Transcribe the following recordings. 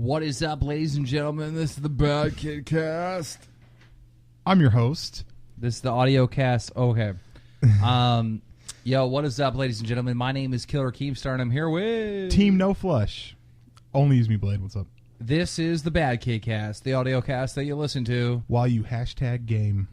What is up, ladies and gentlemen? This is the BadKidCast. I'm your host. This is the audio cast. Okay. Yo, what is up, ladies and gentlemen? My name is Killer Keemstar, and I'm here with... Team No Flush. Only use me, Blade. What's up? This is the BadKidCast, the audio cast that you listen to. While you hashtag game.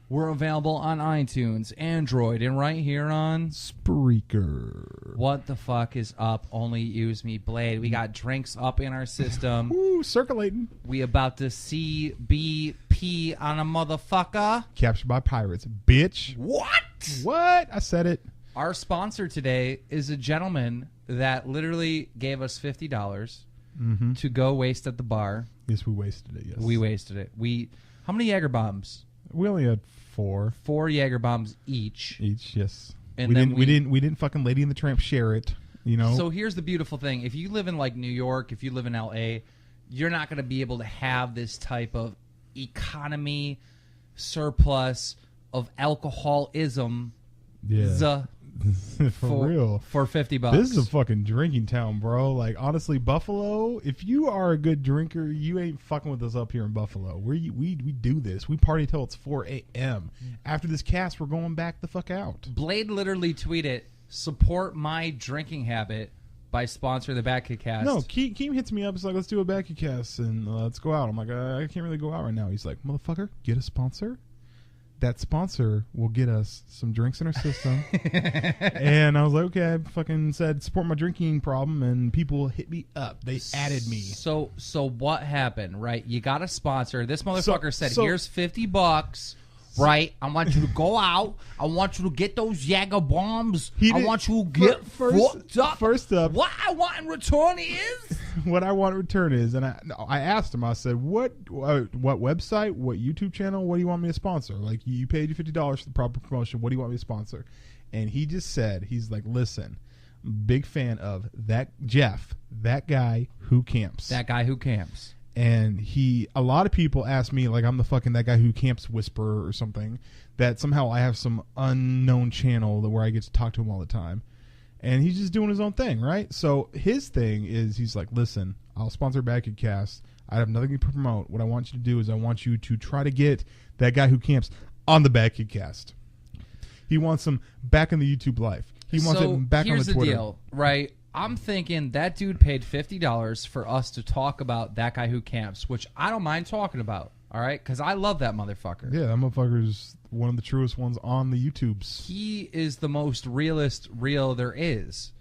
We're available on iTunes, Android, and right here on... Spreaker. What the fuck is up? Only use me, Blade. We got drinks up in our system. Ooh, circulating. We about to CBP on a motherfucker. Captured by pirates. Bitch. What? What? I said it. Our sponsor today is a gentleman that literally gave us $50 to go waste at the bar. Yes, we wasted it, yes. We wasted it. How many Jaeger bombs? We only had 4. 4 Jaeger bombs each. Each, yes. And we didn't fucking Lady and the Tramp share it, you know? So here's the beautiful thing. If you live in like New York, if you live in LA, you're not going to be able to have this type of economy surplus of alcoholism. Yeah. For real. For $50. This is a fucking drinking town, bro. Like, honestly, Buffalo, if you are a good drinker, you ain't fucking with us up here in Buffalo. We do this. We party till it's 4 a.m. After this cast, we're going back the fuck out. Blade literally tweeted, support my drinking habit by sponsoring the BadKidCast. No, Keem hits me up. It's like, let's do a BadKidCast and let's go out. I'm like, I can't really go out right now. He's like, motherfucker, get a sponsor. That sponsor will get us some drinks in our system. And I was like, okay, I fucking said support my drinking problem, and people hit me up. They added me. So what happened, right? You got a sponsor. This motherfucker said, here's $50, right? I want you to go out. I want you to get those Jaeger bombs. I want you to get fucked up. First up. What I want in return is... What I want in return is, and I asked him, I said, what website, what YouTube channel, what do you want me to sponsor? Like, you paid you $50 for the proper promotion. What do you want me to sponsor? And he just said, he's like, listen, big fan of that Jeff, that guy who camps. That guy who camps. And a lot of people ask me, like, I'm the fucking that guy who camps whisperer or something, that somehow I have some unknown channel where I get to talk to him all the time. And he's just doing his own thing, right? So his thing is, he's like, listen, I'll sponsor BadKidCast. I have nothing to promote. What I want you to do is I want you to try to get that guy who camps on the BadKidCast. He wants him back in the YouTube life. He wants it back on the Twitter. Here's the deal, right? I'm thinking that dude paid $50 for us to talk about that guy who camps, which I don't mind talking about, all right? Because I love that motherfucker. Yeah, that motherfucker's one of the truest ones on the YouTubes. He is the most real there is,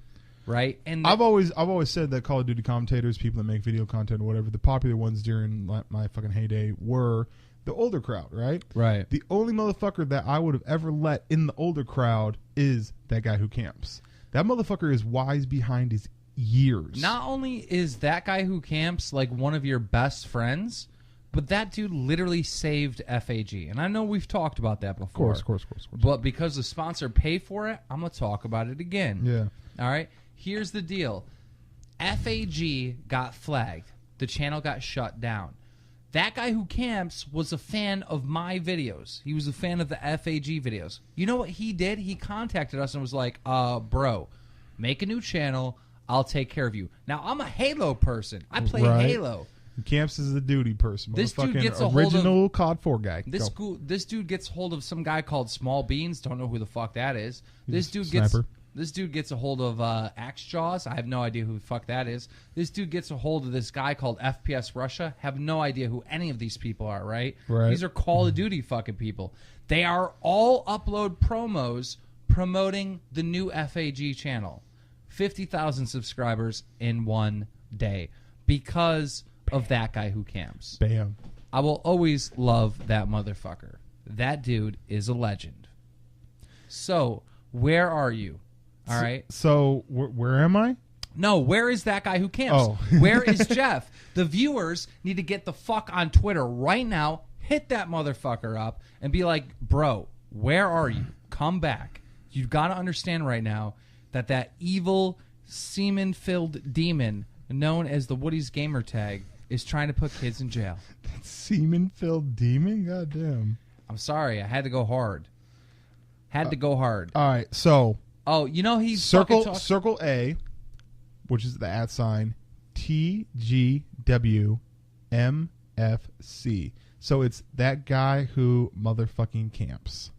right? And I've always said that Call of Duty commentators, people that make video content or whatever, the popular ones during my fucking heyday were the older crowd, right? Right. The only motherfucker that I would have ever let in the older crowd is that guy who camps. That motherfucker is wise behind his years. Not only is that guy who camps like one of your best friends, but that dude literally saved FAG. And I know we've talked about that before. Of course. But because the sponsor paid for it, I'm going to talk about it again. Yeah. All right? Here's the deal. FAG got flagged. The channel got shut down. That guy who camps was a fan of my videos. He was a fan of the FAG videos. You know what he did? He contacted us and was like, bro, make a new channel. I'll take care of you. Now, I'm a Halo person. I play Halo. Camps is the duty person. This dude gets a original COD 4 guy. This dude gets hold of some guy called Small Beans. Don't know who the fuck that is. This dude gets a hold of Axe Jaws. I have no idea who the fuck that is. This dude gets a hold of this guy called FPS Russia. Have no idea who any of these people are, right? These are Call of Duty fucking people. They are all upload promos promoting the new FAG channel. 50,000 subscribers in one day because of that guy who camps. Bam. I will always love that motherfucker. That dude is a legend. So, where are you? All right. So where am I? No, where is that guy who camps? Oh. Where is Jeff? The viewers need to get the fuck on Twitter right now, hit that motherfucker up, and be like, bro, where are you? Come back. You've got to understand right now that evil, semen-filled demon known as the Woody's gamer tag is trying to put kids in jail. That semen-filled demon? Goddamn. I'm sorry. I had to go hard. All right, so... Oh, you know he's Circle A, which is the @ TGWMFC. So it's that guy who motherfucking camps.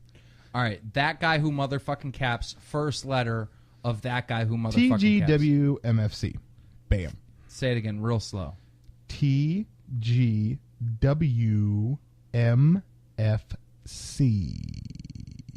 All right, that guy who motherfucking caps. First letter of that guy who motherfucking caps. TGWMFC. Bam. Say it again, real slow. TGWMFC.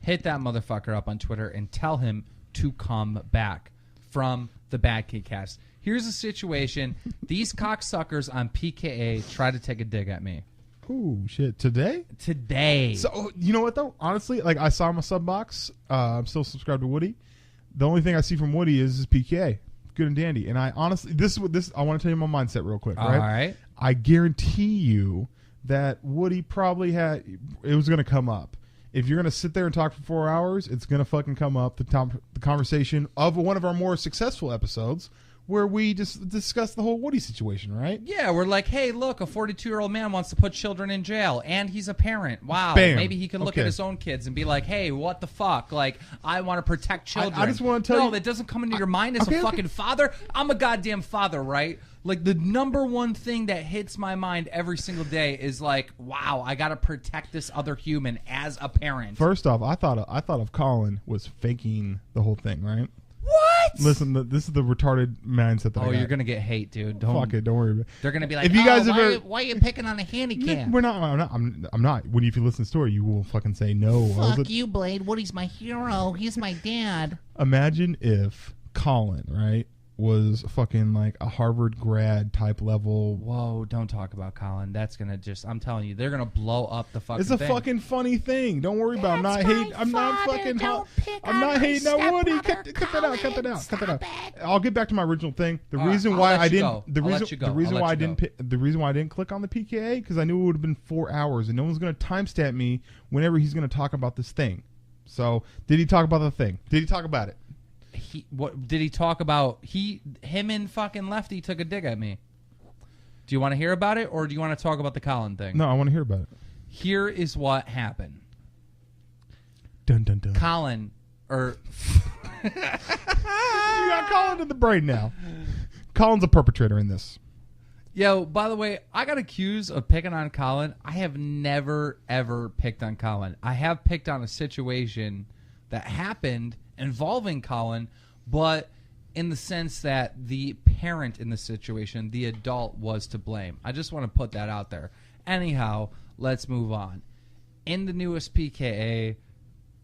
Hit that motherfucker up on Twitter and tell him to come back from the BadKidCast. Here's a situation. These cocksuckers on PKA try to take a dig at me. Oh, shit. Today? Today. So, you know what, though? Honestly, like, I saw my sub box. I'm still subscribed to Woody. The only thing I see from Woody is PKA. Good and dandy. And I honestly, I want to tell you my mindset real quick, right? All right. I guarantee you that Woody probably it was going to come up. If you're going to sit there and talk for 4 hours, it's going to fucking come up. The conversation of one of our more successful episodes where we just discuss the whole Woody situation, right? Yeah, we're like, hey, look, a 42-year-old man wants to put children in jail, and he's a parent. Wow. Bam. Maybe he can look at his own kids and be like, hey, what the fuck? Like, I want to protect children. I just want to tell you. No, that doesn't come into your mind as a fucking father. I'm a goddamn father, right? Like, the number one thing that hits my mind every single day is like, wow, I got to protect this other human as a parent. First off, I thought of Colin was faking the whole thing, right? What? Listen, this is the retarded mindset that I got. You're going to get hate, dude. Fuck it, don't worry about it. They're going to be like, if you guys why are you picking on a handicap? I'm not. When if you listen to the story, you will fucking say no. Fuck you, Blade. Woody's my hero. He's my dad. Imagine if Colin, right, was fucking like a Harvard grad type level. Whoa, don't talk about Colin. That's going to just, I'm telling you, they're going to blow up the fucking thing. It's a thing. fucking funny thing. Don't worry about it. I'm not hating on Woody. Cut that out. I'll get back to my original thing. The reason why I didn't click on the PKA because I knew it would have been 4 hours and no one's going to timestamp me whenever he's going to talk about this thing. So, did he talk about the thing? Did he talk about it? What did he talk about? Him and fucking Lefty took a dig at me. Do you want to hear about it, or do you want to talk about the Colin thing? No, I want to hear about it. Here is what happened. Dun dun dun. Colin, you got Colin in the brain now. Colin's a perpetrator in this. Yo, by the way, I got accused of picking on Colin. I have never ever picked on Colin. I have picked on a situation that happened involving Colin, but in the sense that the parent in the situation, the adult, was to blame. I just want to put that out there. Anyhow, let's move on. In the newest PKA,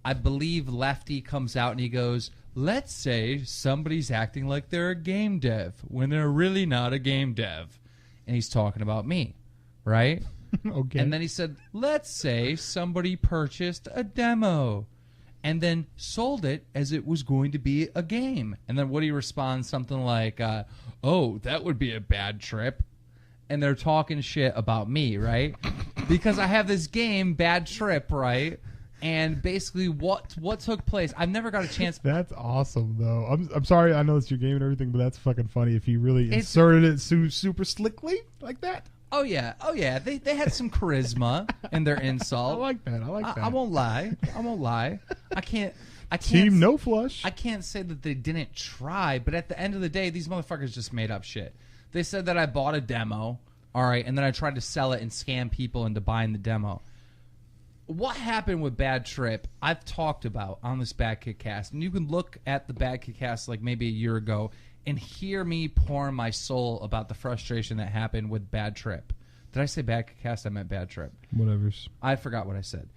I believe Lefty comes out and he goes, let's say somebody's acting like they're a game dev when they're really not a game dev. And he's talking about me, right? Okay. And then he said, let's say somebody purchased a demo and then sold it as it was going to be a game. And then Woody responds something like, oh, that would be a bad trip. And they're talking shit about me, right? Because I have this game, Bad Trip, right? And basically what took place, I've never got a chance. That's awesome, though. I'm sorry, I know it's your game and everything, but that's fucking funny if you really inserted it super slickly like that. Oh yeah. They had some charisma in their insult. I like that. I won't lie. I can't. Team no flush. I can't say that they didn't try, but at the end of the day, these motherfuckers just made up shit. They said that I bought a demo, all right, and then I tried to sell it and scam people into buying the demo. What happened with Bad Trip, I've talked about on this BadKidCast, and you can look at the BadKidCast like maybe a year ago and hear me pour my soul about the frustration that happened with Bad Trip. Did I say BadKidCast? I meant Bad Trip. Whatever's. I forgot what I said.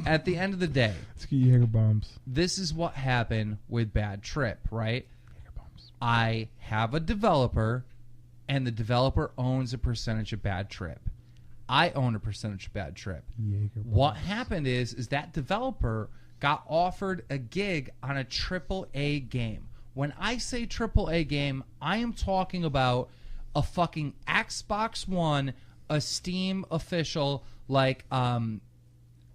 At the end of the day, let's get Jaeger bombs. This is what happened with Bad Trip, right? Jaeger bombs. I have a developer, and the developer owns a percentage of Bad Trip. I own a percentage of Bad Trip. What happened is that developer got offered a gig on a AAA game. When I say AAA game, I am talking about a fucking Xbox One, a Steam official, like I'm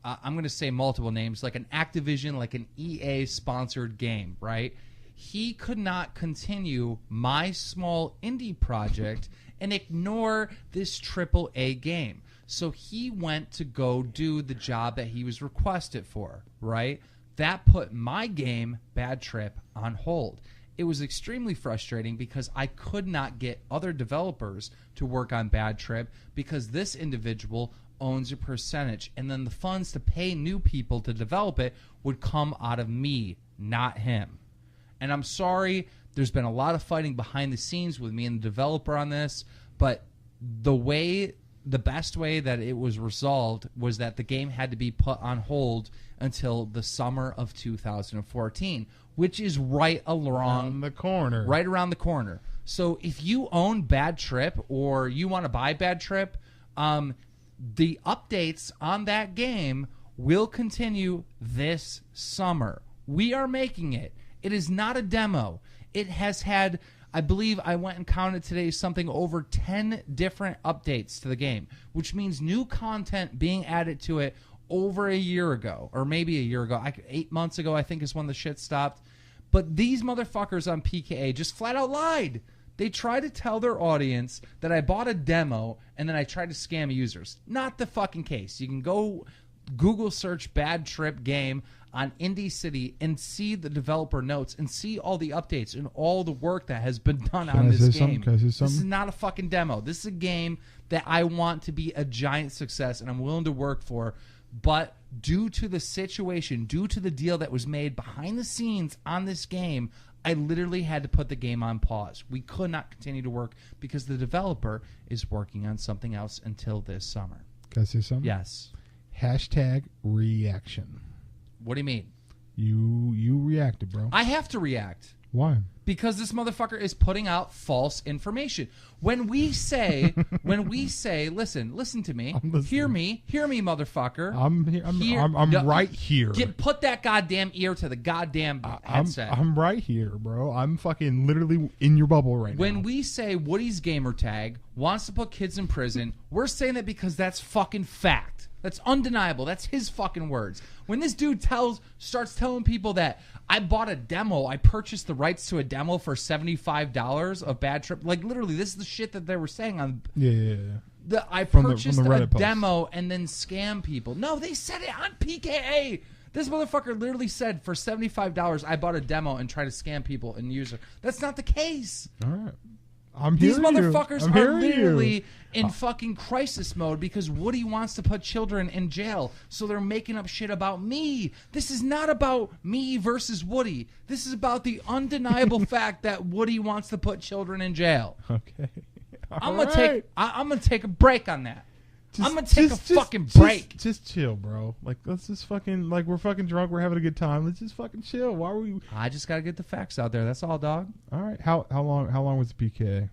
going to say multiple names, like an Activision, like an EA sponsored game, right? He could not continue my small indie project and ignore this AAA game. So he went to go do the job that he was requested for, right? That put my game, Bad Trip, on hold. it was extremely frustrating because I could not get other developers to work on Bad Trip because this individual owns a percentage, and then the funds to pay new people to develop it would come out of me, not him. And I'm sorry, there's been a lot of fighting behind the scenes with me and the developer on this, but the best way that it was resolved was that the game had to be put on hold until the summer of 2014, which is right around the corner. Right around the corner. So if you own Bad Trip or you want to buy Bad Trip, the updates on that game will continue this summer. We are making it. It is not a demo. It has had, I believe I went and counted today, something over 10 different updates to the game, which means new content being added to it over a year ago, or maybe a year ago. 8 months ago, I think, is when the shit stopped. But these motherfuckers on PKA just flat out lied. They tried to tell their audience that I bought a demo and then I tried to scam users. Not the fucking case. You can go Google search Bad Trip game on Indie City and see the developer notes and see all the updates and all the work that has been done on this game. This is not a fucking demo. This is a game that I want to be a giant success and I'm willing to work for. But due to the situation, due to the deal that was made behind the scenes on this game, I literally had to put the game on pause. We could not continue to work because the developer is working on something else until this summer. Can I say something? Yes. Hashtag reaction. What do you mean? You reacted, bro. I have to react. Why? Because this motherfucker is putting out false information. When we say, listen to me. Hear me, motherfucker. I'm right here. Put that goddamn ear to the goddamn headset. I'm right here, bro. I'm fucking literally in your bubble right now. When we say Woody's gamer tag wants to put kids in prison, we're saying that because that's fucking fact. That's undeniable. That's his fucking words. When this dude starts telling people that I bought a demo, I purchased the rights to a demo for $75 of Bad Trip. Like, literally, this is the shit that they were saying on... Yeah. I purchased a demo and then scam people. No, they said it on PKA. This motherfucker literally said for $75, I bought a demo and tried to scam people and use it. That's not the case. All right. These motherfuckers are literally in fucking crisis mode because Woody wants to put children in jail, so they're making up shit about me. This is not about me versus Woody. This is about the undeniable fact that Woody wants to put children in jail. Okay. I'm gonna take a break on that. I'm gonna take a fucking break. Just chill, bro. Like, let's just fucking, like, we're fucking drunk. We're having a good time. Let's just fucking chill. Why are we? I just gotta get the facts out there. That's all, dog. All right. How long was the PK?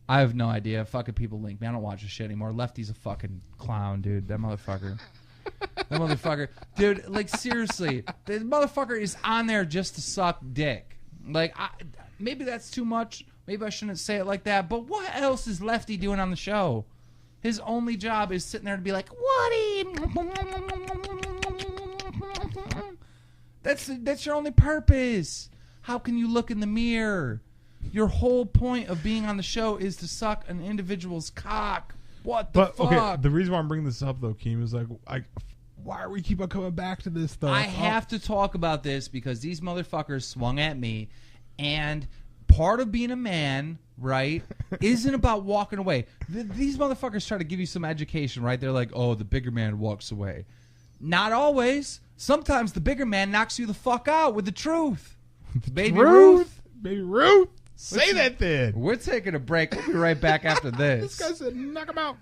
I have no idea. Fucking people link me. I don't watch this shit anymore. Lefty's a fucking clown, dude. That motherfucker. Dude. Like, seriously, the motherfucker is on there just to suck dick. Like, maybe that's too much. Maybe I shouldn't say it like that. But what else is Lefty doing on the show? His only job is sitting there to be like, Woody. That's your only purpose. How can you look in the mirror? Your whole point of being on the show is to suck an individual's cock. What the fuck? Okay, the reason why I'm bringing this up, though, Keem, is like, why are we keep on coming back to this stuff? I have to talk about this because these motherfuckers swung at me, and part of being a man, right, isn't about walking away. These motherfuckers try to give you some education, right? They're like, oh, the bigger man walks away. Not always. Sometimes the bigger man knocks you the fuck out with the truth. Baby Ruth. Say that then. We're taking a break. We'll be right back after this. This guy said, knock him out.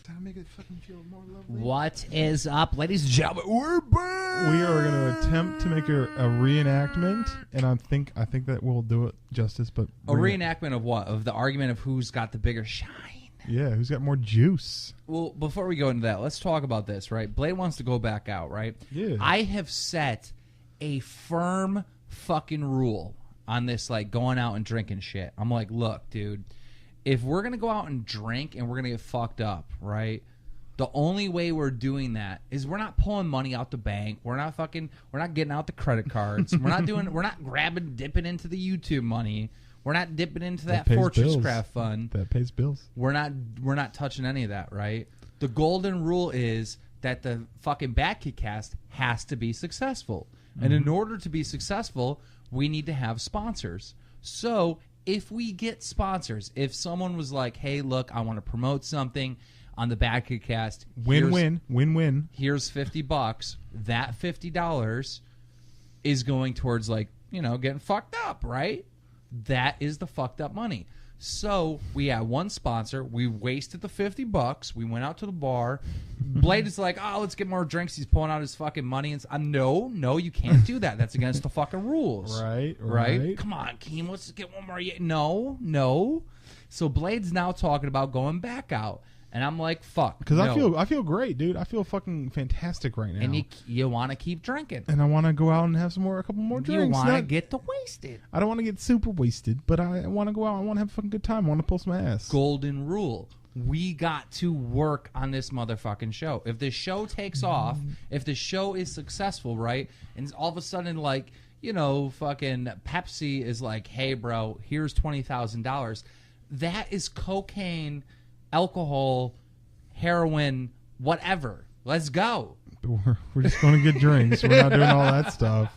That'll make it fucking feel more lovely. What is up, ladies and gentlemen? We're back. We are going to attempt to make a reenactment, and I think that we'll do it justice. But a reenactment of what? Of the argument of who's got the bigger shine. Yeah, who's got more juice? Well, before we go into that, let's talk about this, right? Blade wants to go back out, right? Yeah. I have set a firm fucking rule on this, like, going out and drinking shit. I'm like, look, dude, if we're going to go out and drink and we're going to get fucked up, right, the only way we're doing that is we're not pulling money out the bank. We're not getting out the credit cards. we're not dipping into the YouTube money. We're not dipping into that Fortress Craft fund. That pays bills. We're not touching any of that, right? The golden rule is that the fucking BadKidCast has to be successful. Mm-hmm. And in order to be successful, we need to have sponsors. So if we get sponsors, if someone was like, hey, look, I want to promote something on the BadKidCast. Win-win. Here's $50. That $50 is going towards, like, you know, getting fucked up, right? That is the fucked up money. So we had one sponsor. We wasted the $50. We went out to the bar. Blade is like, oh, let's get more drinks. He's pulling out his fucking money. And no, you can't do that. That's against the fucking rules. Right. Come on, Keem, let's get one more. No. So Blade's now talking about going back out. And I'm like, fuck. Because I feel great, dude. I feel fucking fantastic right now. And you want to keep drinking. And I want to go out and have a couple more drinks. You want to get wasted. I don't want to get super wasted, but I want to go out. I want to have a fucking good time. I want to pull some ass. Golden rule. We got to work on this motherfucking show. If the show takes off, if the show is successful, right, and all of a sudden, like, you know, fucking Pepsi is like, hey, bro, here's $20,000. That is cocaine, alcohol, heroin, whatever. Let's go. We're just going to get drinks. We're not doing all that stuff.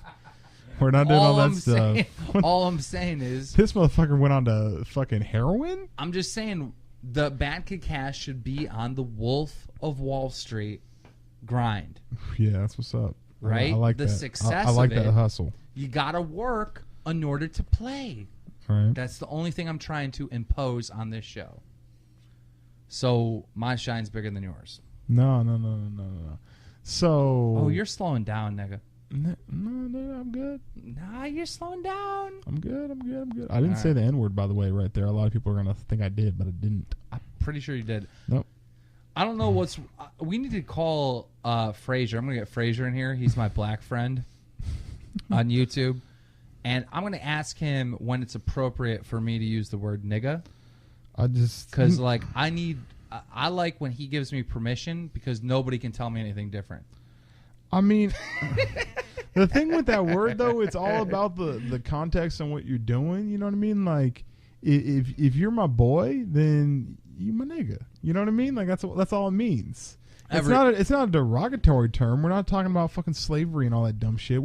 We're not doing all that stuff. All I'm saying is... This motherfucker went on to fucking heroin? I'm just saying the BadKidCast should be on the Wolf of Wall Street grind. Yeah, that's what's up. Right? I like the that. Success I like of it, that hustle. You got to work in order to play. Right. That's the only thing I'm trying to impose on this show. So my shine's bigger than yours. No. So... Oh, you're slowing down, nigga. No, I'm good. Nah, you're slowing down. I'm good. I didn't say the N-word, by the way, right there. A lot of people are going to think I did, but I didn't. I'm pretty sure you did. Nope. I don't know what's... we need to call Frazier. I'm going to get Frazier in here. He's my black friend on YouTube. And I'm going to ask him when it's appropriate for me to use the word nigga. Because, like, I like when he gives me permission because nobody can tell me anything different. I mean, the thing with that word, though, it's all about the context and what you're doing. You know what I mean? Like, if you're my boy, then you my nigga. You know what I mean? Like, that's all it means. It's not a derogatory term. We're not talking about fucking slavery and all that dumb shit.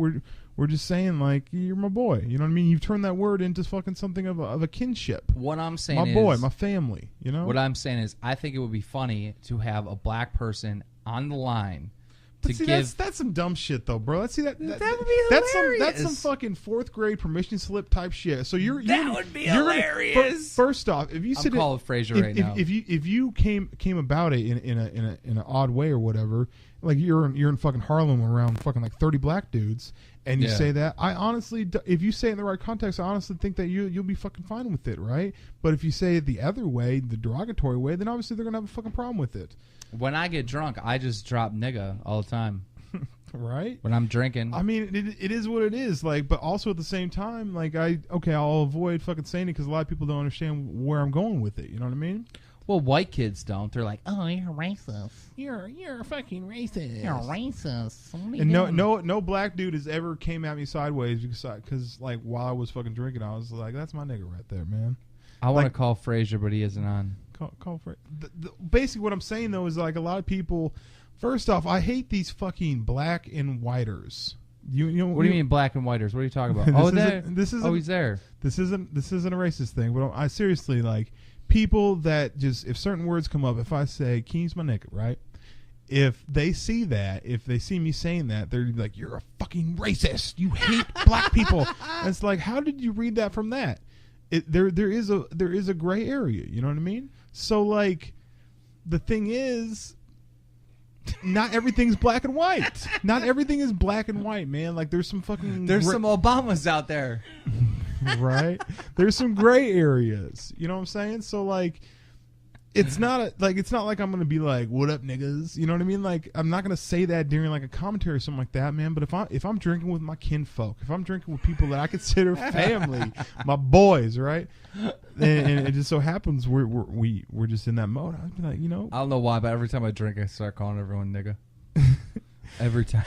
We're just saying, like, you're my boy. You know what I mean? You've turned that word into fucking something of a kinship. What I'm saying is... My boy, my family, you know? What I'm saying is I think it would be funny to have a black person on the line to see, give... That's some dumb shit, though, bro. That would be hilarious. That's some fucking fourth grade permission slip type shit. So that would be hilarious. First off, if you I'm calling Frazier right now. If you came about it in an odd way or whatever, like you're in fucking Harlem around fucking like 30 black dudes, and you say that, I honestly, if you say it in the right context, I honestly think that you'll be fucking fine with it, right? But if you say it the other way, the derogatory way, then obviously they're gonna have a fucking problem with it. When I get drunk, I just drop nigga all the time. Right? When I'm drinking. I mean, it is what it is. Like, but also at the same time, like, I'll avoid fucking saying it because a lot of people don't understand where I'm going with it. You know what I mean? Well, white kids don't. They're like, oh, you're racist. You're fucking racist. You're racist. And no black dude has ever came at me sideways because like while I was fucking drinking, I was like, that's my nigga right there, man. I want to call Frazier, but he isn't on. Call Frazier. Basically, what I'm saying though is like a lot of people. First off, I hate these fucking black and whiters. You know what do you mean black and whiters? What are you talking about? He's there. This isn't a racist thing, but I seriously like people that just if certain words come up. If I say Keem's my nigga, right? If they see that, if they see me saying that, they're like, "You're a fucking racist. You hate black people." And it's like, how did you read that from that? There is a gray area. You know what I mean? So like, the thing is, not everything's black and white. Not everything is black and white, man. Like there's some fucking some Obamas out there, right? There's some gray areas. You know what I'm saying? So like, it's not like I'm gonna be like, "What up, niggas?" You know what I mean? Like I'm not gonna say that during like a commentary or something like that, man. But if I'm drinking with my kinfolk, if I'm drinking with people that I consider family, my boys, right? And it just so happens we're just in that mode. I'd be like, you know, I don't know why, but every time I drink, I start calling everyone nigga. Every time.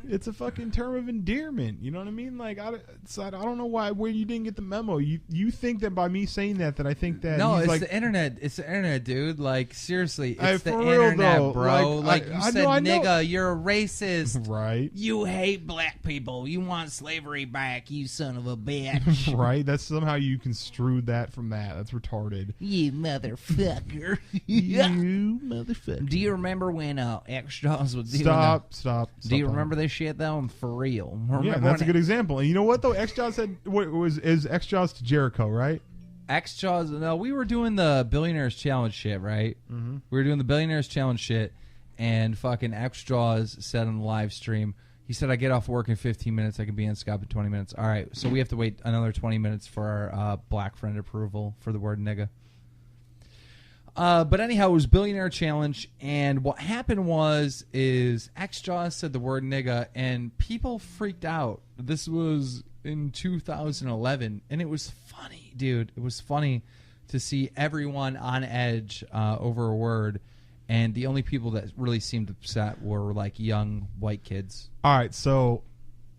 It's a fucking term of endearment. You know what I mean? Like, I don't know where you didn't get the memo. You think that by me saying that I think that no, he's it's like, the internet. It's the internet, dude. Like, seriously, Hey, it's the for real, internet, though. bro. Like, you I said, know. nigga, you're a racist. Right. You hate black people. You want slavery back, you son of a bitch. Right. That's somehow you construed that from that. That's retarded. You motherfucker. You motherfucker. Do you remember when X-Jaws was doing Stop. Do you remember this shit though? For real. Yeah, that's a good example. And you know what though? X-Jaws said what is X-Jaws to Jericho, right? X-Jaws. No, we were doing the Billionaires Challenge shit, right? Mm-hmm. We were doing the Billionaires Challenge shit, and fucking X-Jaws said on the live stream, he said, "I get off work in 15 minutes. I can be in Skype in 20 minutes." All right, so we have to wait another 20 minutes for our black friend approval for the word nigga. But anyhow, it was Billionaire Challenge, and what happened is X-Jaws said the word nigga, and people freaked out. This was in 2011, and it was funny, dude. It was funny to see everyone on edge over a word, and the only people that really seemed upset were, like, young white kids. All right, so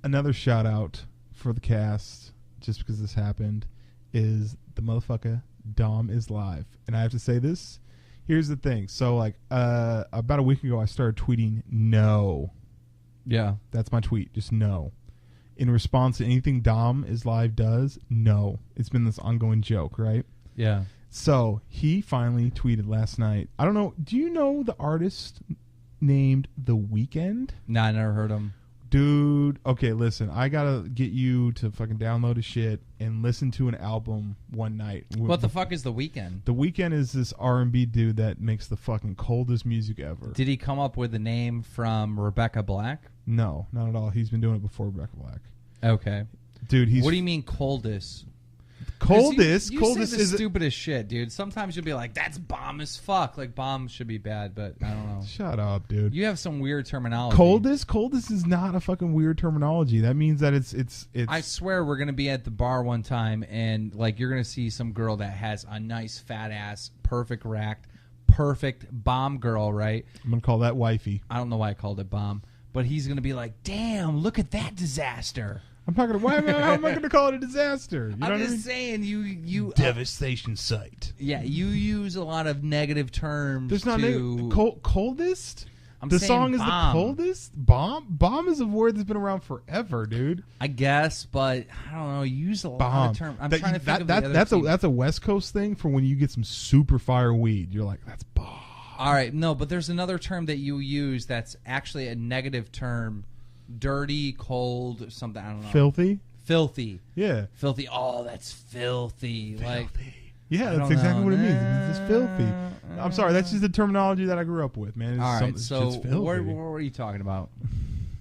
another shout-out for the cast, just because this happened, is the motherfucker Dom is live. And I have to say this. Here's the thing. So, like, about a week ago, I started tweeting no. Yeah. That's my tweet. Just no. In response to anything Dom is live does, no. It's been this ongoing joke, right? Yeah. So, he finally tweeted last night. I don't know. Do you know the artist named The Weeknd? Nah, I never heard him. Dude, okay, listen. I gotta get you to fucking download his shit and listen to an album one night. What the fuck is The Weeknd? The Weeknd is this R&B dude that makes the fucking coldest music ever. Did he come up with the name from Rebecca Black? No, not at all. He's been doing it before Rebecca Black. Okay. Dude, he's... What do you mean coldest? Coldest? You coldest say the is... stupidest shit, dude. Sometimes you'll be like, that's bomb as fuck. Like, bomb should be bad, but I don't know. Shut up, dude. You have some weird terminology. Coldest is not a fucking weird terminology. That means that it's I swear we're going to be at the bar one time, and, like, you're going to see some girl that has a nice fat ass, perfect racked, perfect bomb girl, right? I'm going to call that wifey. I don't know why I called it bomb, but he's going to be like, damn, look at that disaster. I'm not gonna. How am I gonna call it a disaster? You know I'm just saying you devastation site. Yeah, you use a lot of negative terms. There's not coldest. The song is bomb. the coldest. Bomb is a word that's been around forever, dude. I guess, but I don't know. You use a lot of terms. I'm trying to think of the other that's a West Coast thing for when you get some super fire weed. You're like, that's bomb. All right, no, but there's another term that you use that's actually a negative term. Dirty, cold, something, I don't know. Filthy. Yeah. Filthy. Oh, that's filthy. Like, yeah, that's exactly what it means. It's just filthy. I'm sorry, that's just the terminology that I grew up with, man. All right, so what were you talking about?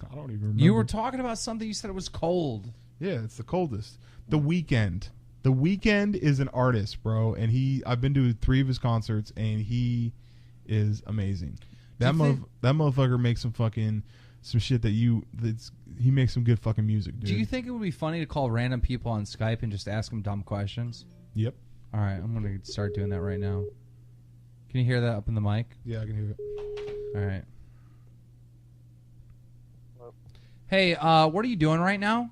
I don't even remember. You were talking about something, you said it was cold. Yeah, it's the coldest. The Weeknd. The Weeknd is an artist, bro, and I've been to 3 of his concerts, and he is amazing. That motherfucker makes some shit that he makes some good fucking music, dude. Do you think it would be funny to call random people on Skype and just ask them dumb questions? Yep. All right, I'm going to start doing that right now. Can you hear that up in the mic? Yeah, I can hear it. All right. Hello. Hey, what are you doing right now?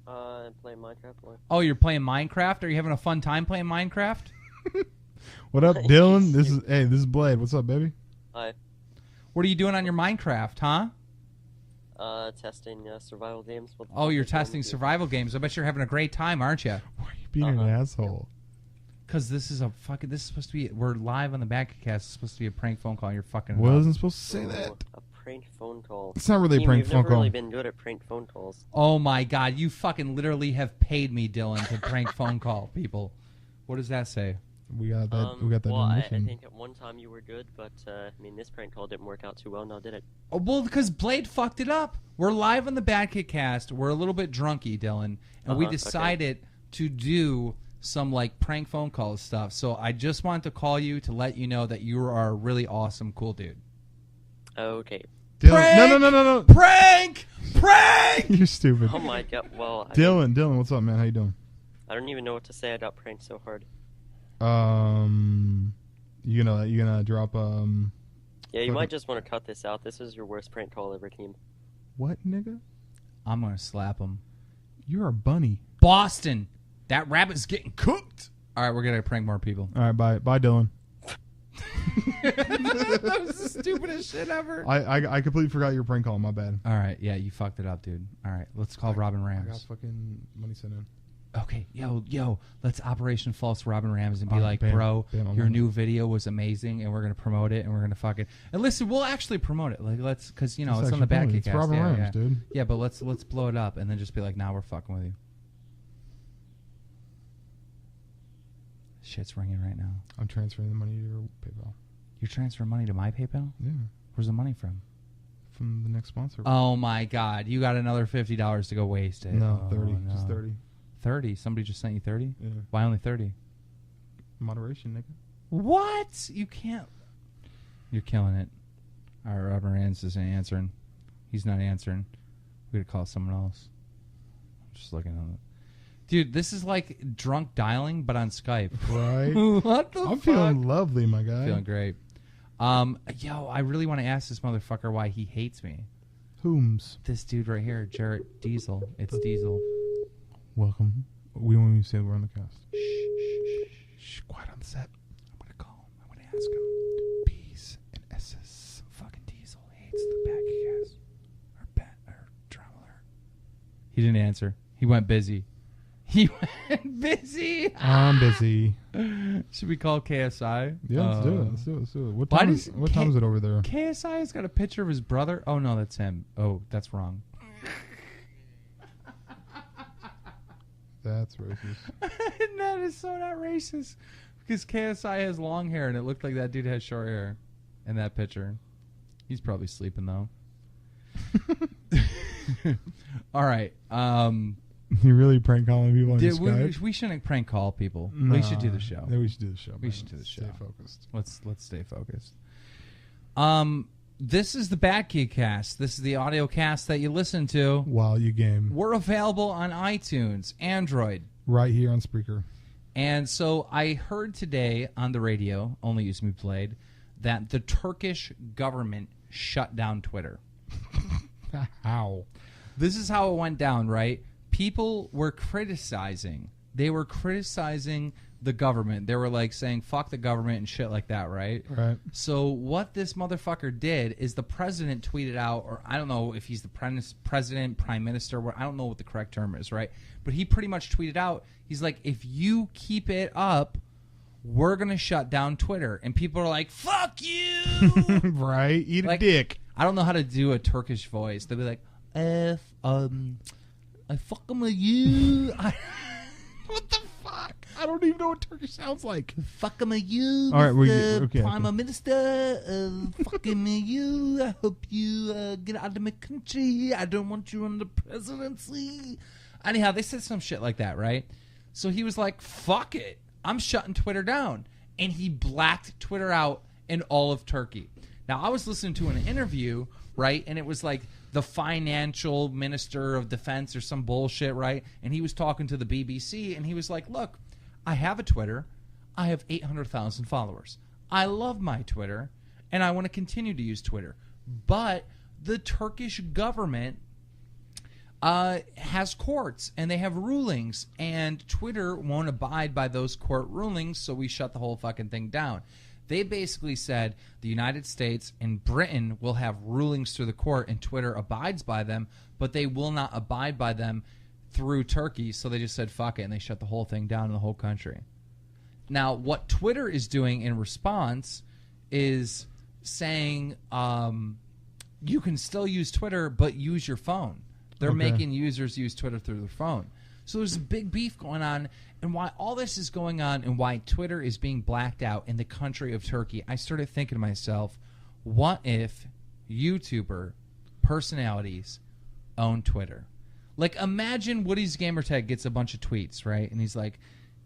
I'm playing Minecraft. Oh, you're playing Minecraft? Are you having a fun time playing Minecraft? What up, Dylan? This is Blade. What's up, baby? Hi. What are you doing on your Minecraft, huh? Testing survival games. Oh, you're testing survival games. I bet you're having a great time, aren't you? Why are you being an asshole? Because this is supposed to be, we're live on the BadKidCast. It's supposed to be a prank phone call. You're fucking wasn't supposed to say that. A prank phone call. It's not really a prank phone call. You've never really been good at prank phone calls. Oh my God, you fucking literally have paid me, Dylan, to prank phone call people. What does that say? We got that. We got that. Well, I think at one time you were good, but this prank call didn't work out too well. Now did it? Oh, well, because Blade fucked it up. We're live on the BadKidCast. We're a little bit drunky, Dylan, and we decided to do some like prank phone call stuff. So I just wanted to call you to let you know that you are a really awesome, cool dude. Okay. Dylan, no. Prank! You're stupid. Oh my God. Well, Dylan, what's up, man? How you doing? I don't even know what to say. I got pranked so hard. You gonna drop Yeah, you might just want to cut this out. This is your worst prank call ever, team. What, nigga? I'm going to slap him. You're a bunny. Boston. That rabbit's getting cooked. All right, we're going to prank more people. All right, bye. Bye, Dylan. That was the stupidest shit ever. I completely forgot your prank call. My bad. All right, yeah, you fucked it up, dude. All right, let's call Robin I Rams. got fucking money sent in. Okay, yo, let's Operation False Robin Rams and be like, bam, bro, bam, your new video was amazing, and we're gonna promote it, and we're gonna fucking and listen, we'll actually promote it, like let's, because you know it's on the BadKidCast. It's Robin Rams, dude. Yeah, but let's blow it up, and then just be like, nah, we're fucking with you. Shit's ringing right now. I'm transferring the money to your PayPal. You're transferring money to my PayPal? Yeah, Where's the money from? from the next sponsor. Oh my God, you got another $50 to go waste it. No, Oh, 30. no. Just 30. 30? Somebody just sent you 30? Yeah. Why only 30? Moderation, nigga. What? You can't. You're killing it. All right, Robert Rance isn't answering. He's not answering. We're going to call someone else. I'm just looking at it. Dude, this is like drunk dialing, but on Skype. Right? What the I'm fuck? feeling lovely, my guy. Feeling great. Yo, I really want to ask this motherfucker why he hates me. Whom's? This dude right here, Jarrett Diesel. It's Diesel. Welcome. We won't even say we're on the cast. Shh, quiet on the set. I'm going to call him. I'm going to ask him. P's and S's. Fucking Diesel hates the BadKidCast. Or Drama Alert. He didn't answer. He went busy. He went busy. I'm busy. Should we call KSI? Yeah, let's do it. Let's do it. Let's do it. What Why time, does what time is it over there? KSI has got a picture of his brother. Oh, no, that's him. Oh, that's wrong. That's racist. That is so not racist. Because KSI has long hair, and it looked like that dude has short hair in that picture. He's probably sleeping, though. All right. You really prank calling people on Skype? We shouldn't prank call people. Nah, We should do the show. Yeah, we should do the show. We man. should do the show. Stay focused. Let's stay focused. This is the BadKidCast. This is the audio cast that you listen to. While you game. We're available on iTunes, Android. Right here on Spreaker. And so I heard today on the radio, only used to be played, that the Turkish government shut down Twitter. How? This is how it went down, right? People were criticizing. They were criticizing the government. They were like saying, fuck the government and shit like that, right? Right. So what this motherfucker did is the president tweeted out, or I don't know if he's the president, prime minister, I don't know what the correct term is, right? But he pretty much tweeted out, he's like, if you keep it up, we're going to shut down Twitter. And people are like, fuck you! Right? Eat Like, a dick. I don't know how to do a Turkish voice. They'll be like, I fucking with you. What the fuck? I don't even know what Turkish sounds like. Fucking with you. All right, Mr. okay. Prime Minister. Fucking with you. I hope you get out of my country. I don't want you on the presidency. Anyhow, they said some shit like that, right? So he was like, fuck it. I'm shutting Twitter down. And he blacked Twitter out in all of Turkey. Now, I was listening to an interview, right? And it was like the financial minister of defense or some bullshit, right? And he was talking to the BBC, and he was like, look, I have a Twitter. I have 800,000 followers. I love my Twitter, and I want to continue to use Twitter. But the Turkish government has courts, and they have rulings, and Twitter won't abide by those court rulings, so we shut the whole fucking thing down. They basically said the United States and Britain will have rulings through the court, and Twitter abides by them, but they will not abide by them through Turkey, so they just said fuck it, and they shut the whole thing down in the whole country. Now, what Twitter is doing in response is saying you can still use Twitter, but use your phone. They're making users use Twitter through their phone. So there's a big beef going on, and why all this is going on and why Twitter is being blacked out in the country of Turkey, I started thinking to myself, what if YouTuber personalities own Twitter? Like, imagine Woody's Gamertag gets a bunch of tweets, right? And he's like,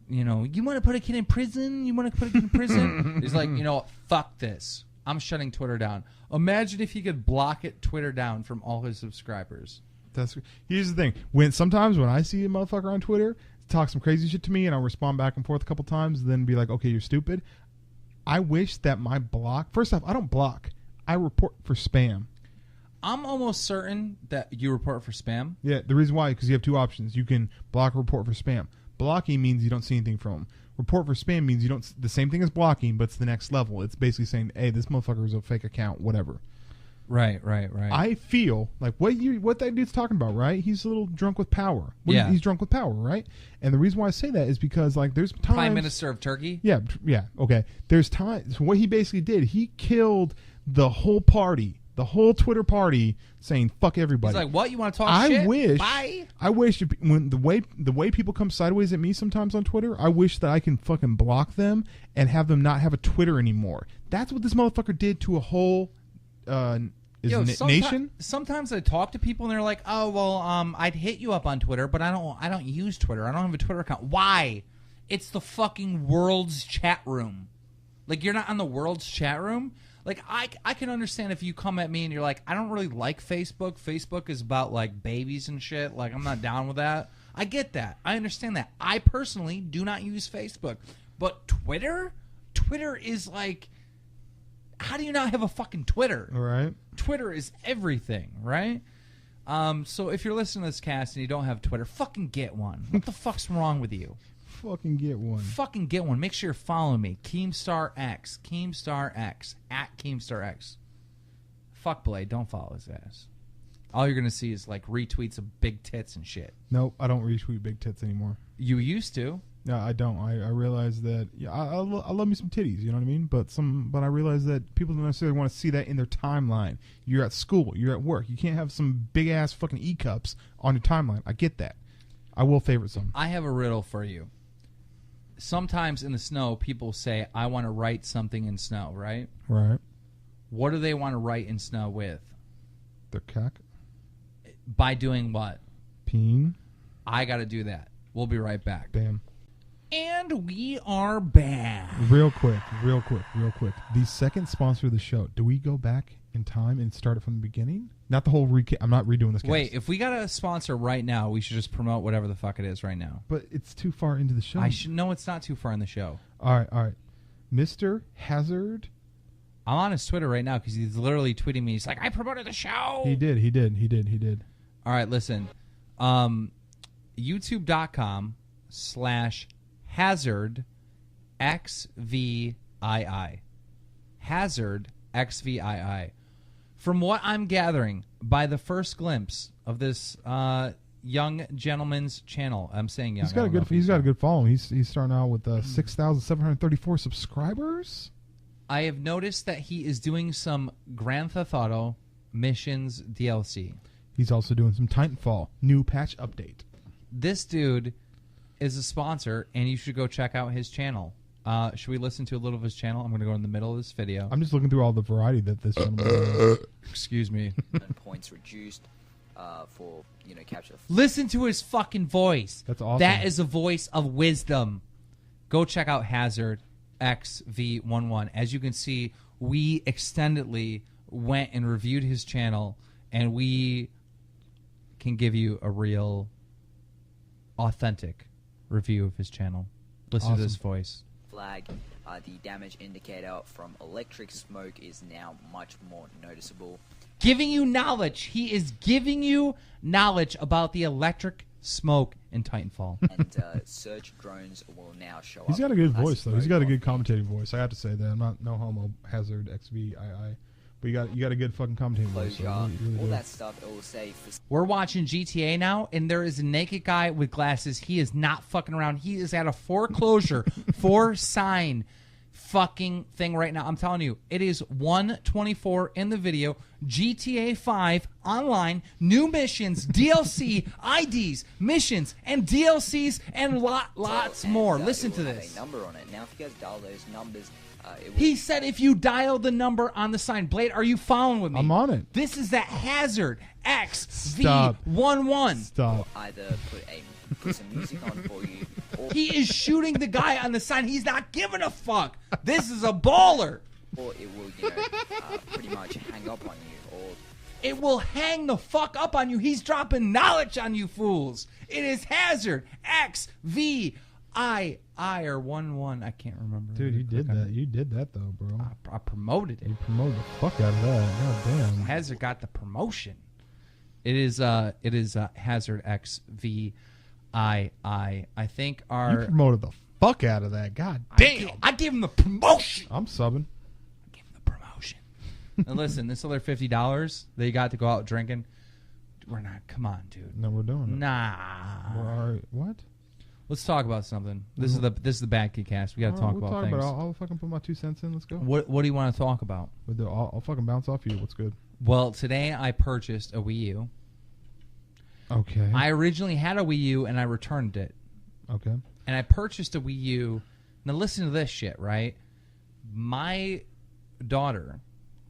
you know, you want to put a kid in prison? You want to put a kid in prison? He's like, you know what? Fuck this. I'm shutting Twitter down. Imagine if he could block Twitter down from all his subscribers. Here's the thing. Sometimes when I see a motherfucker on Twitter talk some crazy shit to me, and I'll respond back and forth a couple times, then be like, okay, you're stupid. I wish that my block... First off, I don't block. I report for spam. I'm almost certain that you report for spam. Yeah, the reason why, because you have two options. You can block or report for spam. Blocking means you don't see anything from them. Report for spam means you don't. The same thing as blocking, but it's the next level. It's basically saying, hey, this motherfucker is a fake account, whatever. Right. I feel like what that dude's talking about, right? He's a little drunk with power. Yeah. He's drunk with power, right? And the reason why I say that is because, like, there's times... Prime Minister of Turkey? Yeah, okay. There's times... So what he basically did, he killed the whole party, the whole Twitter party, saying, fuck everybody. He's like, what? You want to talk shit? Bye? I wish when the way people come sideways at me sometimes on Twitter, I wish that I can fucking block them and have them not have a Twitter anymore. That's what this motherfucker did to a whole... nation. Sometimes I talk to people and they're like, "Oh, well, I'd hit you up on Twitter, but I don't use Twitter. I don't have a Twitter account." Why? It's the fucking world's chat room. Like, you're not on the world's chat room. Like, I can understand if you come at me and you're like, "I don't really like Facebook. Facebook is about like babies and shit. Like, I'm not down with that." I get that. I understand that. I personally do not use Facebook, but Twitter is like, how do you not have a fucking Twitter? All right. Twitter is everything, right? So if you're listening to this cast and you don't have Twitter, fucking get one. What the fuck's wrong with you? Fucking get one. Fucking get one. Make sure you're following me. KeemstarX. KeemstarX. At KeemstarX. Fuck Blade. Don't follow his ass. All you're going to see is, like, retweets of big tits and shit. Nope, I don't retweet big tits anymore. You used to. No, I don't. I realize that. Yeah, I love me some titties. You know what I mean? But I realize that people don't necessarily want to see that in their timeline. You're at school. You're at work. You can't have some big ass fucking e cups on your timeline. I get that. I will favorite some. I have a riddle for you. Sometimes in the snow, people say, "I want to write something in snow." Right? Right. What do they want to write in snow with? Their cock. By doing what? Peen. I got to do that. We'll be right back. Bam. And we are back. Real quick. The second sponsor of the show. Do we go back in time and start it from the beginning? Not the whole recap. I'm not redoing this cast. Wait, if we got a sponsor right now, we should just promote whatever the fuck it is right now. But it's too far into the show. No, it's not too far in the show. All right. Mr. Hazard. I'm on his Twitter right now because he's literally tweeting me. He's like, "I promoted the show." He did. All right, listen. YouTube.com/Hazard XVII. Hazard XVII. From what I'm gathering by the first glimpse of this young gentleman's channel, I'm saying young. He's got a good following. He's starting out with 6,734 subscribers. I have noticed that he is doing some Grand Theft Auto missions DLC. He's also doing some Titanfall new patch update. This dude is a sponsor, and you should go check out his channel. Should we listen to a little of his channel? I'm going to go in the middle of this video. I'm just looking through all the variety that this gentleman has. Excuse me. Points reduced for, capture. Listen to his fucking voice. That's awesome. That is a voice of wisdom. Go check out Hazard XV11. As you can see, we extendedly went and reviewed his channel, and we can give you a real, authentic review of his channel. Listen to this voice. Flag, the damage indicator from electric smoke is now much more noticeable. Giving you knowledge. He is giving you knowledge about the electric smoke in Titanfall. And search drones will now show up. He's got a good voice, though. He's got a good commentating voice. I have to say that. I'm not no homo. Hazard XVII. But you got a good fucking commentating voice. So all that stuff, it will say. We're watching GTA now, and there is a naked guy with glasses. He is not fucking around. He is at a foreclosure for sign fucking thing right now. I'm telling you, it is 1:24 in the video. GTA 5 online, new missions, DLC, IDs, missions, and DLCs, and lots more. Listen to this. A number on it. Now, if you guys dial those numbers, he said if you dial the number on the sign. Blade, are you following with me? I'm on it. This is that Hazard XV11. Stop. Either put some music on for you. Or he is shooting the guy on the sign. He's not giving a fuck. This is a baller. Or it will, pretty much hang up on you. Or it will hang the fuck up on you. He's dropping knowledge on you fools. It is Hazard XVII. I or 1-1. I can't remember. Dude, you did that. You did that though, bro. I promoted it. You promoted the fuck out of that. God damn. Hazard got the promotion. It is Hazard XVII. I think You promoted the fuck out of that. God damn. I gave him the promotion. I'm subbing. I gave him the promotion. And listen, this other $50 they got to go out drinking. We're not. Come on, dude. No, we're doing it. Nah. What? Let's talk about something. This is the BadKidCast. We got to talk about things. I'll fucking put my 2 cents in. Let's go. What do you want to talk about? I'll fucking bounce off you. What's good? Well, today I purchased a Wii U. Okay. I originally had a Wii U and I returned it. Okay. And I purchased a Wii U. Now listen to this shit, right? My daughter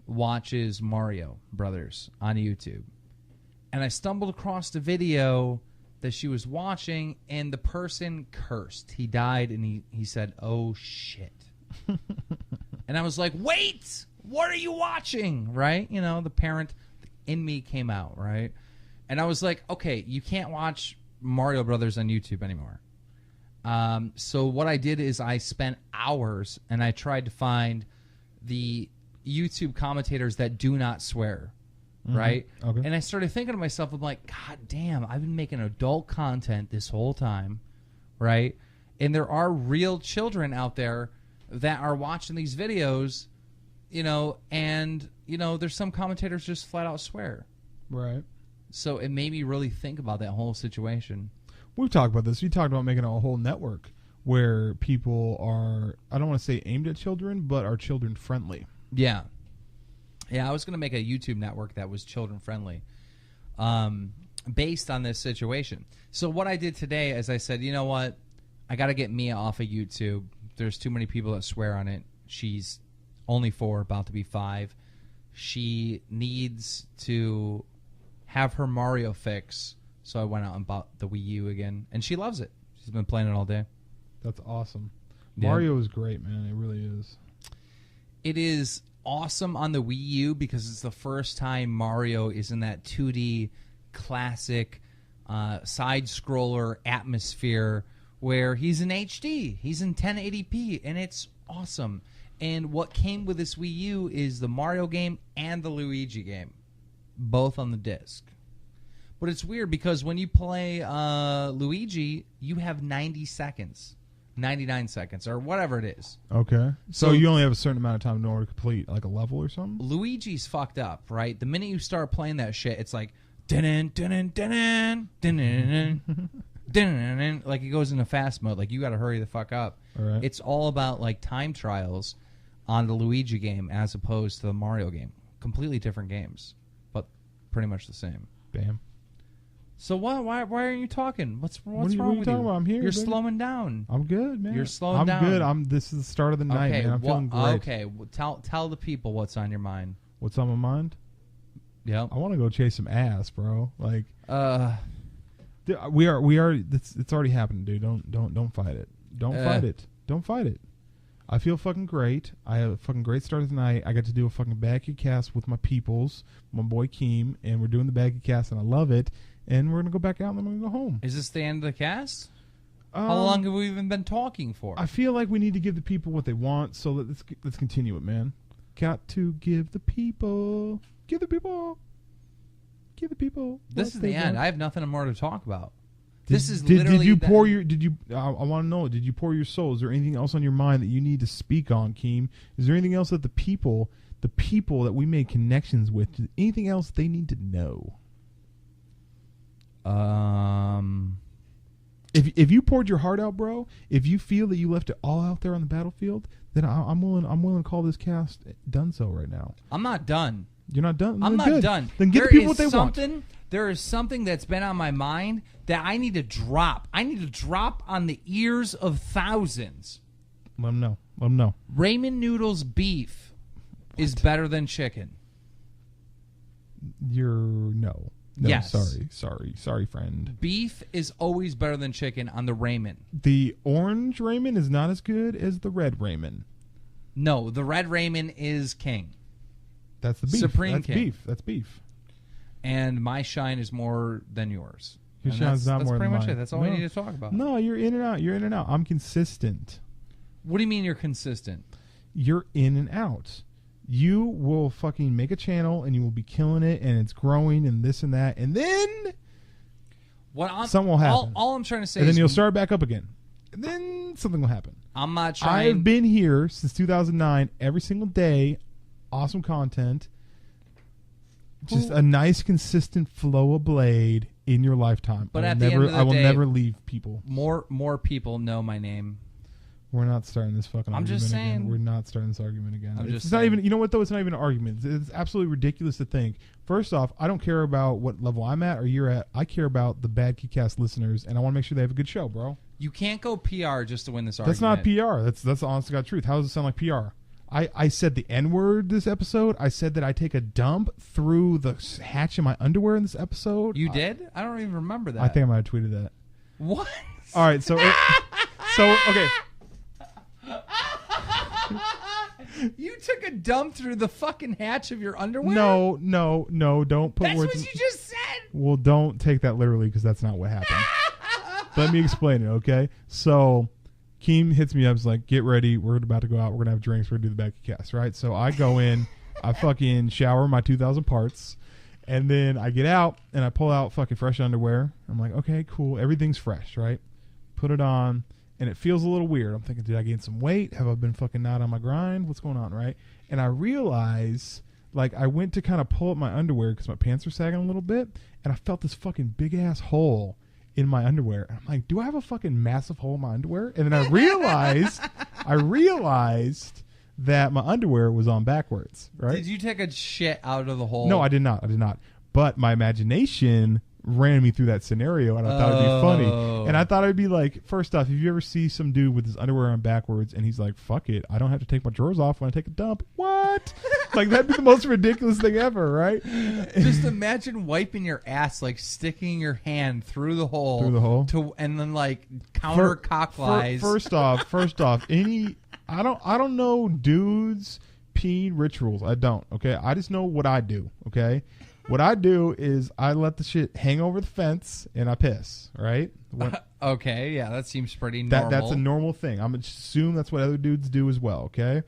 watches Mario Brothers on YouTube. And I stumbled across the video that she was watching, and the person cursed. He died, and he said, "Oh, shit." And I was like, wait! What are you watching? Right? You know, the parent in me came out, right? And I was like, okay, you can't watch Mario Brothers on YouTube anymore. So what I did is I spent hours, and I tried to find the YouTube commentators that do not swear. Right? Okay. And I started thinking to myself, I'm like, God damn, I've been making adult content this whole time, right? And there are real children out there that are watching these videos, you know, and, you know, there's some commentators just flat out swear. Right. So it made me really think about that whole situation. We've talked about this. We talked about making a whole network where people are, I don't want to say aimed at children, but are children friendly. Yeah. Yeah, I was going to make a YouTube network that was children-friendly based on this situation. So what I did today is I said, you know what? I got to get Mia off of YouTube. There's too many people that swear on it. She's only 4, about to be 5. She needs to have her Mario fix. So I went out and bought the Wii U again. And she loves it. She's been playing it all day. That's awesome. Yeah. Mario is great, man. It really is. It is awesome on the Wii U because it's the first time Mario is in that 2D classic side-scroller atmosphere where he's in HD. He's in 1080p, and it's awesome. And what came with this Wii U is the Mario game and the Luigi game, both on the disc. But it's weird because when you play Luigi, you have 90 seconds. 99 seconds or whatever it is. Okay. So you only have a certain amount of time in order to complete like a level or something? Luigi's fucked up, right? The minute you start playing that shit, it's like dun dun dun dun dun, like it goes into fast mode. Like you got to hurry the fuck up. All right. It's all about like time trials on the Luigi game as opposed to the Mario game. Completely different games, but pretty much the same. Bam. So why aren't you talking? What's wrong what are you with talking you? about? I'm here. You're baby. slowing down. I'm good, man. You're slowing down. I'm good. This is the start of the night, man. I'm feeling great. Okay, tell the people what's on your mind. What's on my mind? Yep. I want to go chase some ass, bro. Like, It's we are. It's already happened, dude. Don't fight it. Don't fight it. Don't fight it. I feel fucking great. I have a fucking great start of the night. I got to do a fucking BadKidCast with my peoples, my boy Keem, and we're doing the BadKidCast, and I love it. And we're gonna go back out, and then we're gonna go home. Is this the end of the cast? How long have we even been talking for? I feel like we need to give the people what they want, so let's continue it, man. Got to give the people. Give the people. Give the people. This is the end. I have nothing more to talk about. Did you pour your? Did you? I want to know. Did you pour your soul? Is there anything else on your mind that you need to speak on, Keem? Is there anything else that the people that we made connections with, anything else they need to know? If you poured your heart out, bro, if you feel that you left it all out there on the battlefield, then I'm willing to call this cast done so right now. I'm not done. You're not done? I'm not done. Then give the people what they want. There is something that's been on my mind that I need to drop. I need to drop on the ears of thousands. Let them know. Let them know. Ramen noodles beef is better than chicken. No, yes. Sorry, friend. Beef is always better than chicken on the ramen. The orange ramen is not as good as the red ramen. No, the red ramen is king. That's the beef. Supreme That's king. beef. That's beef. And my shine is more than yours. Krishan's not more than That's pretty much mine. it. That's all we need to talk about. No, you're in and out. You're in and out. I'm consistent. What do you mean you're consistent? You're in and out. You will fucking make a channel and you will be killing it and it's growing and this and that. And then something will happen. All I'm trying to say and is... then you'll start back up again. And then something will happen. I'm not trying... I've been here since 2009 every single day. Awesome content. Just a nice, consistent flow of Blade in your lifetime. But at the end of the I will day, never leave people. More people know my name. We're not starting this fucking I'm argument just saying. again. We're not starting this argument again. I'm just it's not saying. even, you know what, though? It's not even an argument. It's absolutely ridiculous to think. First off, I don't care about what level I'm at or you're at. I care about the BadKidCast listeners, and I want to make sure they have a good show, bro. You can't go PR just to win this That's argument. not PR. That's the honest to God truth. How does it sound like PR? I said the N-word this episode. I said that I take a dump through the hatch in my underwear in this episode. You did? I don't even remember that. I think I might have tweeted that. What? All right, so okay. You took a dump through the fucking hatch of your underwear? No, don't put That's words. what you just said. Well, don't take that literally because that's not what happened. Let me explain it, okay? So, Keem hits me up. He's like, get ready. We're about to go out. We're going to have drinks. We're going to do the BadKidCast, right? So, I go in. I fucking shower my 2,000 parts. And then I get out, and I pull out fucking fresh underwear. I'm like, okay, cool. Everything's fresh, right? Put it on, and it feels a little weird. I'm thinking, did I gain some weight? Have I been fucking not on my grind? What's going on, right? And I realize, like, I went to kind of pull up my underwear because my pants are sagging a little bit, and I felt this fucking big-ass hole in my underwear. And I'm like, do I have a fucking massive hole in my underwear? And then I realized that my underwear was on backwards, right? Did you take a shit out of the hole? No, I did not. But my imagination ran me through that scenario, and I thought it'd be funny. And I thought it'd be like, first off, if you ever see some dude with his underwear on backwards, and he's like, fuck it, I don't have to take my drawers off when I take a dump. What? Like, that'd be the most ridiculous thing ever, right? Just imagine wiping your ass, like sticking your hand through the hole. And then, like, counterclockwise. First off, I don't know dudes' pee rituals. I don't, okay? I just know what I do, okay? What I do is I let the shit hang over the fence and I piss, right? Okay, yeah, that seems pretty normal. That's a normal thing. I'm going to assume that's what other dudes do as well, okay?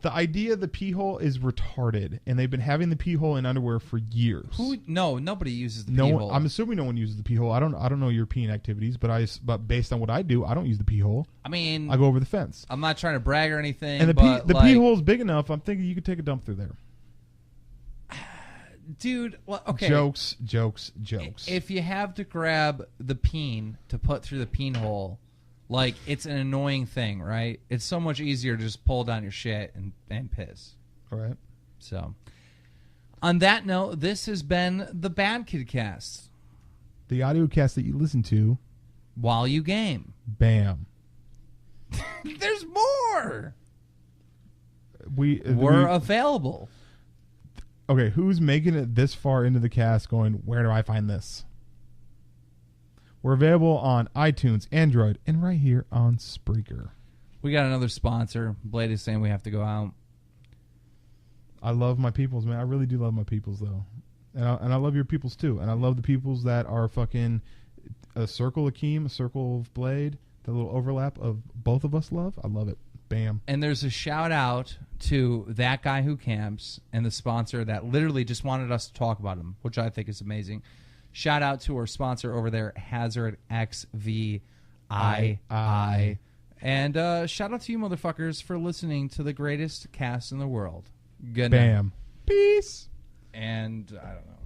The idea of the pee hole is retarded, and they've been having the pee hole in underwear for years. No, nobody uses the pee hole. I'm assuming no one uses the pee hole. I don't know your peeing activities, but based on what I do, I don't use the pee hole. I mean, I go over the fence. I'm not trying to brag or anything. And the pee hole is big enough. I'm thinking you could take a dump through there. Dude, well, okay. Jokes. If you have to grab the peen to put through the peen hole, like, it's an annoying thing, right? It's so much easier to just pull down your shit and piss. All right. So, on that note, this has been the BadKidCast. The audio cast that you listen to while you game. Bam. There's more. We're available. Okay, who's making it this far into the cast going, where do I find this? We're available on iTunes, Android, and right here on Spreaker. We got another sponsor. Blade is saying we have to go out. I love my peoples, man. I really do love my peoples, though. And I love your peoples, too. And I love the peoples that are fucking a circle of Keem, a circle of Blade, the little overlap of both of us love. I love it. Bam. And there's a shout out to that guy who camps and the sponsor that literally just wanted us to talk about him, which I think is amazing. Shout out to our sponsor over there, Hazard XVI. And shout out to you motherfuckers for listening to the greatest cast in the world. Good night. Bam. Peace. And I don't know.